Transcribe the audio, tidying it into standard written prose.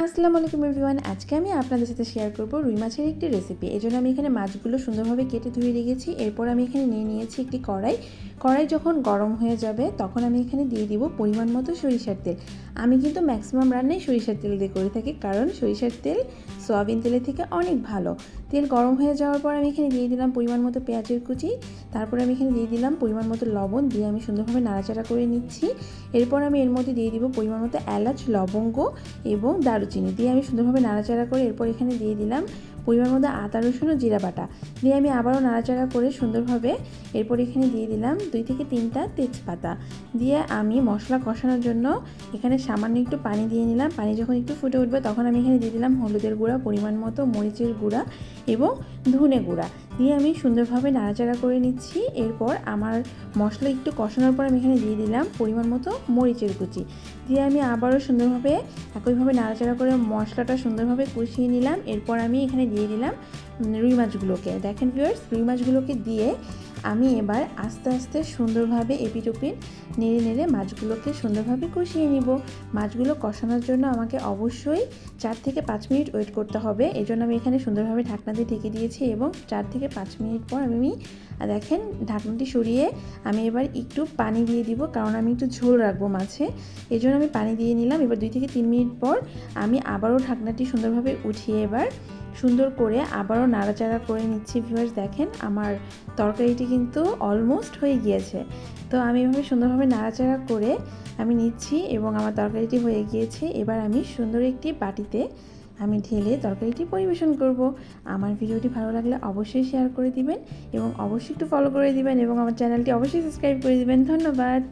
আসসালামু আলাইকুম এভরিওয়ান। আজকে আমি আপনাদের সাথে শেয়ার করব রুই মাছের একটি রেসিপি। এজন্য আমি এখানে মাছগুলো সুন্দরভাবে কেটে ধুয়ে রেখেছি। এরপর আমি এখানে নিয়ে নিয়েছি একটি কড়াই। কড়াই যখন গরম হয়ে যাবে তখন আমি এখানে দিয়ে দিব পরিমাণ মতো সরিষার তেল। আমি কিন্তু ম্যাক্সিমাম রান্নাই সরিষার তেল দিয়ে করে থাকি, কারণ সরিষার তেল সয়াবিন তেলের থেকে অনেক ভালো। তেল গরম হয়ে যাওয়ার পর আমি এখানে দিয়ে দিলাম পরিমাণ মতো পেঁয়াজের কুচি। তারপরে আমি এখানে দিয়ে দিলাম পরিমাণ মতো লবণ, দিয়ে আমি সুন্দরভাবে নাড়াচাড়া করে নিচ্ছি। এরপর আমি এর মধ্যে দিয়ে দিব পরিমাণ মতো এলাচ, লবঙ্গ এবং দারুচিনি, দিয়ে আমি সুন্দরভাবে নাড়াচাড়া করে এরপর এখানে দিয়ে দিলাম পরিমাণ মতো আদা, রসুন ও জিরা বাটা, দিয়ে আমি আবারও নাড়াচাড়া করে সুন্দরভাবে এরপর এখানে দিয়ে দিলাম 2 থেকে 3টা তেজপাতা, দিয়ে আমি মশলা কষানোর জন্য এখানে সামান্য একটু পানি দিয়ে নিলাম। পানি যখন একটু ফুটে উঠবে তখন আমি এখানে দিয়ে দিলাম হলুদের গুঁড়া, পরিমাণ মতো মরিচের গুঁড়া এবং ধনে গুঁড়া, দিয়ে আমি সুন্দরভাবে নাড়াচাড়া করে নিচ্ছি। এরপর আমার মশলা একটু কষানোর পর আমি এখানে দিয়ে দিলাম পরিমাণ মতো মরিচের কুচি, দিয়ে আমি আবারও সুন্দরভাবে একইভাবে নাড়াচাড়া করে মশলাটা সুন্দরভাবে কষিয়ে নিলাম। এরপর আমি এখানে দিয়ে দিলাম রুই মাছগুলোকে। দেখেন ভিউয়ার্স, রুই মাছগুলোকে দিয়ে আমি এবার আস্তে আস্তে সুন্দরভাবে এপিট ওপিট নেড়ে নেড়ে মাছগুলোকে সুন্দরভাবে কষিয়ে নিব। মাছগুলো কষানোর জন্য আমাকে অবশ্যই 4 থেকে 5 মিনিট ওয়েট করতে হবে। এই জন্য আমি এখানে সুন্দরভাবে ঢাকনা দিয়ে ঢেকে দিয়েছি এবং 4 থেকে 5 মিনিট পর আমি দেখেন ঢাকনাটি সরিয়ে আমি এবার একটু পানি দিয়ে দিব, কারণ আমি একটু ঝোল রাখবো মাছে, এই জন্য আমি পানি দিয়ে নিলাম। এবার 2 থেকে 3 মিনিট পর আমি আবারও ঢাকনাটি সুন্দরভাবে উঠিয়ে এবার সুন্দর করে আবারও নাড়াচাড়া করে নিচ্ছি। ভিউয়ার্স দেখেন আমার তরকারিটি কিন্তু অলমোস্ট হয়ে গিয়েছে। তো আমি এভাবে সুন্দরভাবে নাড়াচাড়া করে আমি নিচ্ছি এবং আমার তরকারিটি হয়ে গিয়েছে। এবার আমি সুন্দর একটি বাটিতে আমি ঢেলে তরকারিটি পরিবেশন করব। আমার ভিডিওটি ভালো লাগলে অবশ্যই শেয়ার করে দিবেন এবং অবশ্যই একটু ফলো করে দিবেন এবং আমার চ্যানেলটি অবশ্যই সাবস্ক্রাইব করে দিবেন। ধন্যবাদ।